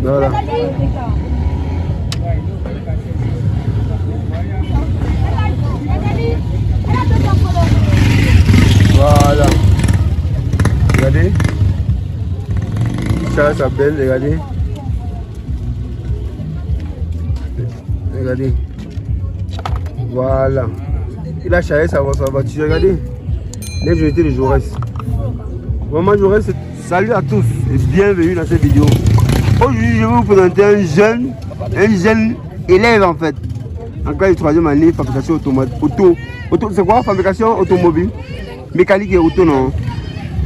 Voilà. Voilà. Regardez. Ça s'appelle, regardez. Regardez. Voilà. Il a chargé sa voiture. Regardez. Les journées de Jaurès. Vraiment, Jaurès, salut à tous et bienvenue dans cette vidéo. Aujourd'hui, je vais vous présenter un jeune élève en fait. En classe de 3e année, fabrication automobile. C'est quoi fabrication automobile? Mécanique et auto, non?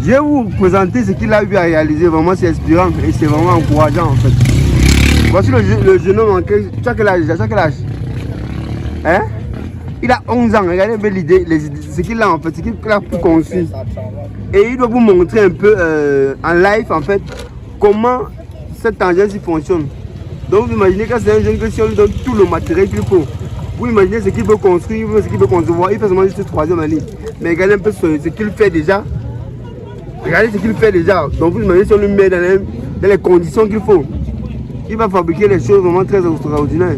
Je vais vous présenter ce qu'il a eu à réaliser. Vraiment, c'est inspirant et c'est vraiment encourageant en fait. Voici le jeune homme. Tu as quel âge déjà? Tu as quel âge? Hein? Il a 11 ans. Regardez un peu l'idée, ce qu'il a en fait, ce qu'il a conçu. Et il doit vous montrer un peu en live en fait comment cette tangente fonctionne. Donc vous imaginez que c'est un jeune que si on lui donne tout le matériel qu'il faut, vous imaginez ce qu'il veut construire, ce qu'il veut concevoir. Il fait seulement juste 3e année. Mais regardez un peu ce qu'il fait déjà. Regardez ce qu'il fait déjà. Donc vous imaginez si on lui met dans les conditions qu'il faut. Il va fabriquer les choses vraiment très extraordinaires.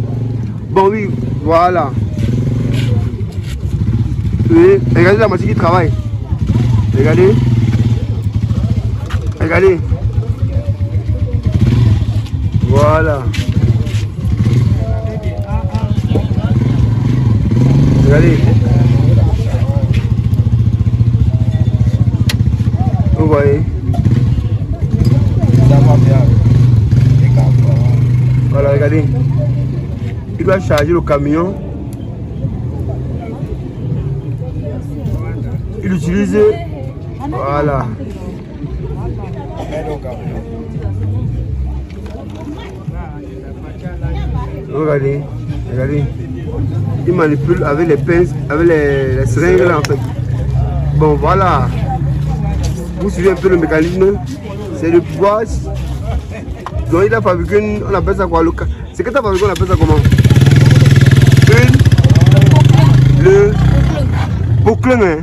Bon oui, voilà. Oui, regardez la machine qui travaille. Regardez. Regardez. Voilà. Regardez. Vous voyez. Voilà, regardez. Il doit charger le camion. Il utilise. Voilà. Regardez, regardez. Il manipule avec les pinces, avec les seringues là en fait. Bon voilà. Vous suivez un peu le mécanisme. C'est le bois. Donc il a fabriqué on appelle ça quoi? C'est que tu as fabriqué, on appelle ça comment? Le Poclin, hein?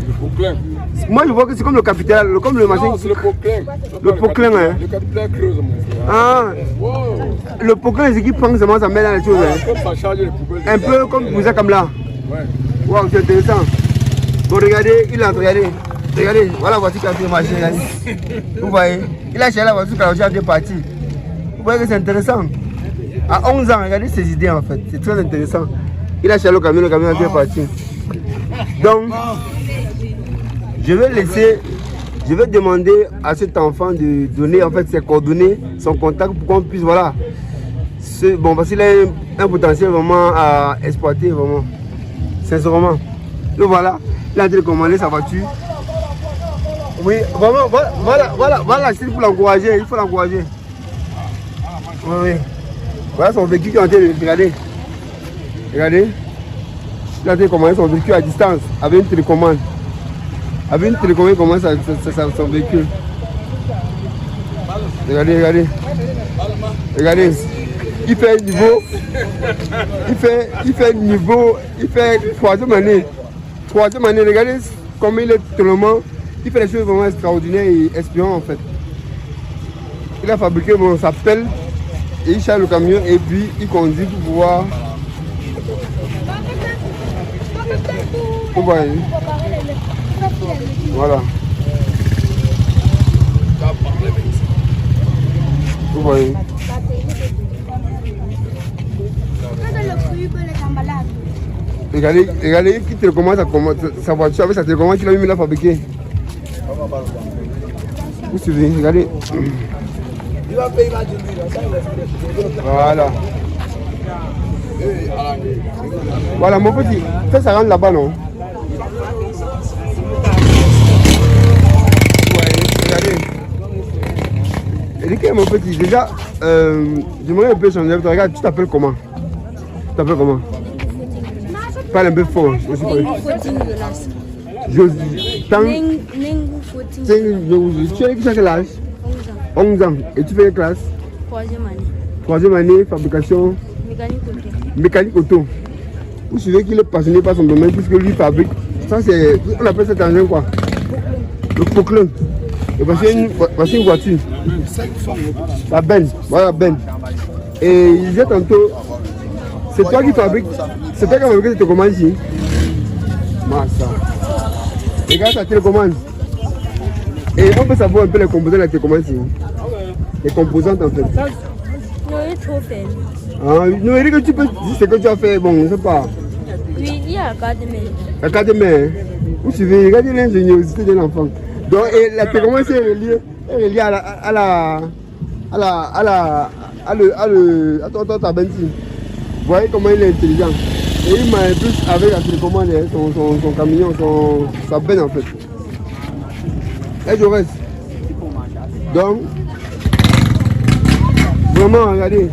Moi je vois que c'est comme le capital, comme le machin. C'est le Poclin. Le Poclin, hein? Le capital creuse. Ah, le Poclin, c'est qui prend seulement ça met dans les choses. Hein? Ça charge les poubelles. Un peu comme vous êtes comme là. Ouais. Wow, c'est intéressant. Bon, regardez, il a regardé. Regardez, voilà la voiture qui a fait marcher. Vous voyez? Il a cherché la voiture qui a déjà parti. Vous voyez que c'est intéressant. À 11 ans, regardez ses idées en fait. C'est très intéressant. Il a cherché le camion a bien parti. Donc, je vais demander à cet enfant de donner en fait ses coordonnées, son contact pour qu'on puisse, voilà. Bon, parce qu'il a un potentiel vraiment à exploiter, vraiment. Sincèrement. Donc voilà, il a télécommandé sa voiture. Oui, vraiment, voilà, c'est pour l'encourager, il faut l'encourager. Oui, oui. Voilà son véhicule qui est en train de regarder. Regardez. Il a télécommandé son véhicule à distance avec une télécommande. Avec une télécommande, il commence son véhicule. Regardez, regardez. Regardez. Il fait niveau. Il fait 3e année. 3e année, regardez comme il est tellement. Il fait des choses vraiment extraordinaires et inspirantes en fait. Il a fabriqué sa pelle et il charge le camion et puis il conduit pour pouvoir. Vous voyez. Voilà. Vous voyez. Regardez qui télécommande sa voiture avec sa télécommande qu'il a mis là fabriquer. Vous suivez, regardez. Voilà. Voilà mon petit, fais ça rentre là-bas non? Regardez. Eric, mon petit, déjà, j'aimerais un peu changer. Regarde, tu t'appelles comment? Tu t'appelles comment? Parle un peu fort. Josie. Tu as quel âge? 11 ans. Et tu fais quelle classe? 3e année. 3e année, fabrication? Mécanique auto. Vous savez qu'il est passionné par son domaine puisque lui fabrique. Ça c'est, on appelle cet engin quoi? Le Poclin. Et voici une voiture. La Ben. Voilà Ben. Et il disait tantôt, c'est toi qui fabriques. C'est toi qui as fabriqué cette commande ici. Massa. Regarde ta télécommande. Et on peut savoir un peu les composants de la télécommande ici. Les composantes en fait. Non, il est trop faible. Ah, non, Eric, tu peux dire ce que tu as fait. Bon, je ne sais pas. Oui, il y a la carte de main. La carte de main. Vous suivez, regardez l'ingéniosité de l'enfant. Donc, et la télécommande est reliée attends, ta benzine. Vous voyez comment il est intelligent. Et il m'a plus avec la télécommande, son camion, sa benne en fait. Et je reste. Donc, vraiment, regardez.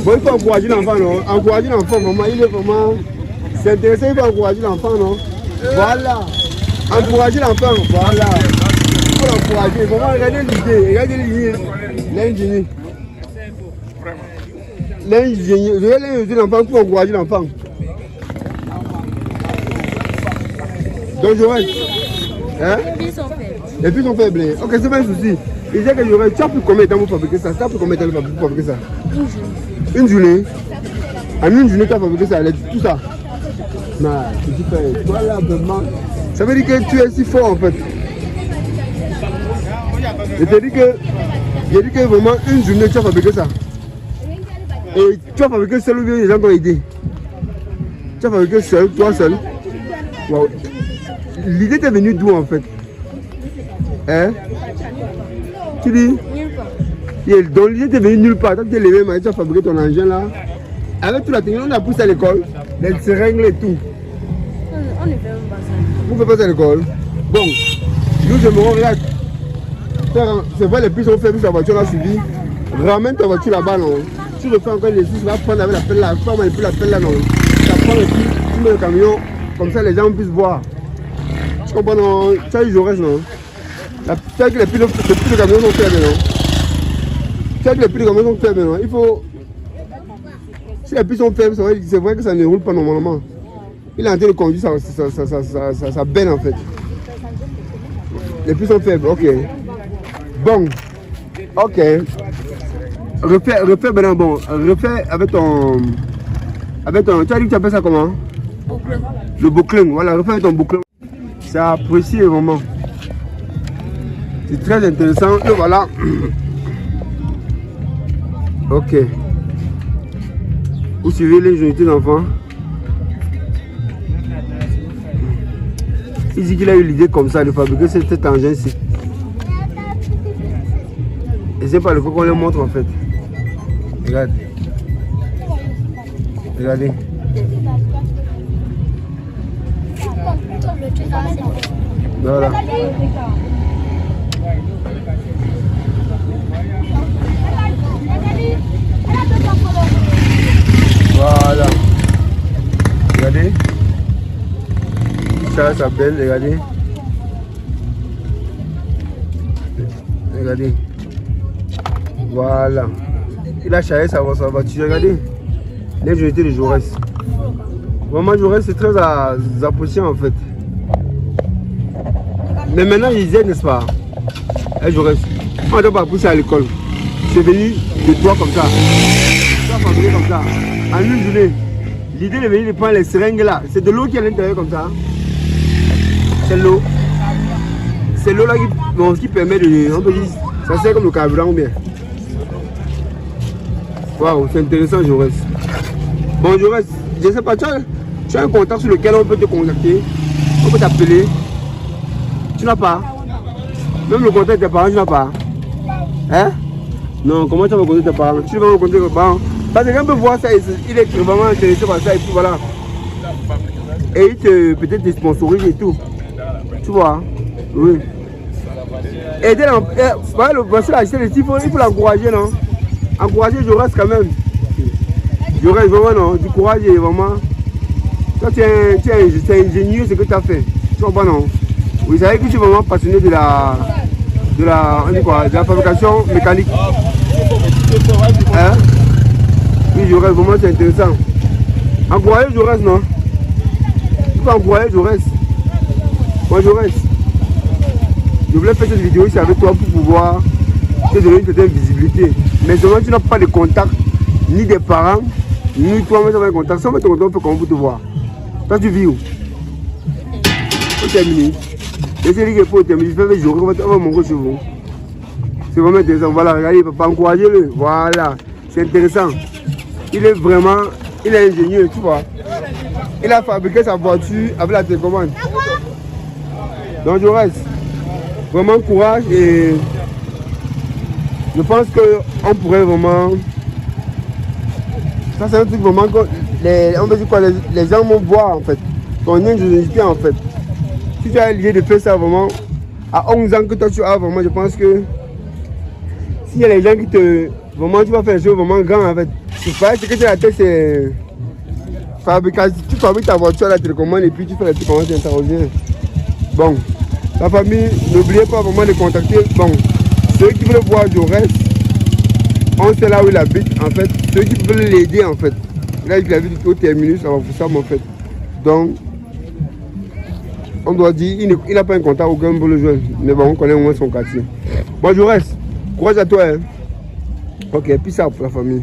Bon, il faut encourager l'enfant, non? Encourager l'enfant, vraiment, il est vraiment... C'est intéressant, il faut encourager l'enfant, non? Voilà. Encourager l'enfant, voilà. Il faut l'encourager. Vraiment, regardez l'idée, regardez l'ingénieur. Regardez l'enfant pour encourager l'enfant. Donc, je reste. Hein? Les filles sont faibles. Les filles sont faibles. Ok, c'est pas un souci. Il disait que j'aurais. Tu as pris combien de temps pour fabriquer ça? Tu as pris combien de temps pour fabriquer ça? Une journée. Une journée? En une journée, tu as fabriqué ça, tout ça? Non, c'est super. Voilà, vraiment. Ça veut dire que tu es si fort en fait. Je te dis que vraiment une journée, tu as fabriqué ça. Et tu as fabriqué seul ou bien les gens t'ont aidé? Tu as fabriqué seul, toi seul? Wow. L'idée t'est venue d'où en fait? Hein? Tu dis? Nulle part. Donc l'idée t'est venue nulle part. Toi tu t'es levé, tu as fabriqué ton engin là. Avec toute la technologie, on a poussé à l'école, les seringues et tout. On ne fait même pas ça. Vous ne faites pas ça à l'école? Bon, nous aimerons, regarde. C'est vrai, les puces sont faibles, la voiture a suivi. Ramène ta voiture là-bas, non? Tu refais encore les puces, tu vas prendre avec la pelle là, tu vas manipuler la pelle là, non? Tu prends le puce, tu mets le camion, comme ça les gens puissent voir. Tu comprends, non? Tu as eu Jaurès, non? Tu sais que les puces de camion sont faibles, non? Tu sais que les puces de camion sont faibles, non? Il faut. Si les puces sont faibles, c'est vrai que ça ne roule pas normalement. Il est en train de conduire sa benne en fait. Les puces sont faibles, ok. Bon, ok. Refais maintenant, bon. Refais avec ton. Tu as dit que tu appelles ça comment? Bouclin. Le bouclin, voilà, refais avec ton bouclin. C'est apprécié vraiment. C'est très intéressant. Et voilà. Ok. Vous suivez les unités d'enfants. Il dit qu'il a eu l'idée comme ça de fabriquer cet engin-ci. Et c'est pas le faut qu'on le montre en fait. Regarde. Regardez. Voilà. Voilà. Regardez. Ça s'appelle, regardez. Regardez. Voilà. Il a chargé sa voiture. Regardez. L'ingéniosité de Jaurès. Vraiment, Jaurès, c'est très apprécié en fait. Mais maintenant, il disait, n'est-ce pas? Jaurès, on ne doit pas pousser à l'école. C'est venu de toi comme ça. Tu as fabriqué comme ça. En une journée. L'idée de venir de prendre les seringues là. C'est de l'eau qui est à l'intérieur comme ça. C'est l'eau. C'est l'eau là qui permet de. On peut dire, ça sert comme le carburant ou bien. Waouh, c'est intéressant, Jaurès. Bon, Jaurès, je ne sais pas, tu as un contact sur lequel on peut te contacter. On peut t'appeler. Tu n'as pas? Même le contact de tes parents, tu n'as pas? Hein? Non, comment tu vas rencontrer tes parents? Tu vas rencontrer tes parents. Parce que quelqu'un peut voir ça, il est vraiment intéressé par ça et tout, voilà. Et il te peut-être te sponsorise et tout. Tu vois? Oui. Aider l'enfant. Voici la chaîne, il faut l'encourager, non? Encourager Jaurès quand même. Jaurès, vraiment, non? Du courage et vraiment. Toi, tu es ingénieux ce que tu as fait. Tu comprends, non? Vous savez que tu es vraiment passionné de la fabrication mécanique. Hein? Oui, Jaurès, vraiment c'est intéressant. Encourager Jaurès, non? Tu peux encourager Jaurès. Moi, Jaurès. Je voulais faire cette vidéo ici avec toi pour pouvoir te donner une certaine visibilité. Mais seulement tu n'as pas de contact, ni des parents, ni toi-même avec un contact. Sans mettre ton contact, on peut comment pour te voir. Toi, tu vis où? Au terminé. Et c'est lui qui est pour terminer. Je fais jouer, on va monter chez vous. C'est vraiment intéressant. Voilà, regardez, papa, encouragez-le. Voilà, c'est intéressant. Il est vraiment, il est ingénieux, tu vois. Il a fabriqué sa voiture avec la télécommande. Donc je reste. Vraiment courage et je pense qu'on pourrait vraiment... Ça c'est un truc vraiment que on veut dire quoi, les gens vont voir en fait. Ton ingéniosité en fait. Si tu as l'idée de faire ça vraiment à 11 ans que toi tu as vraiment, je pense que s'il y a les gens qui te... Vraiment tu vas faire des choses vraiment grandes en fait. C'est pas ce que tu as la tête c'est... Tu fabriques ta voiture à la télécommande et puis tu fais la télécommande d'interroger. Bon, la famille, n'oubliez pas vraiment de contacter. Bon, ceux qui veulent voir Jorès, on sait là où il habite en fait. Ceux qui veulent l'aider en fait. Là, il habite au terminus, ça va vous ça en fait. Donc, on doit dire, il n'a pas un contact aucun pour le jouer. Mais bon, on connaît au moins son quartier. Bon, Jorès, courage à toi. Hein. Ok, puis ça pour la famille.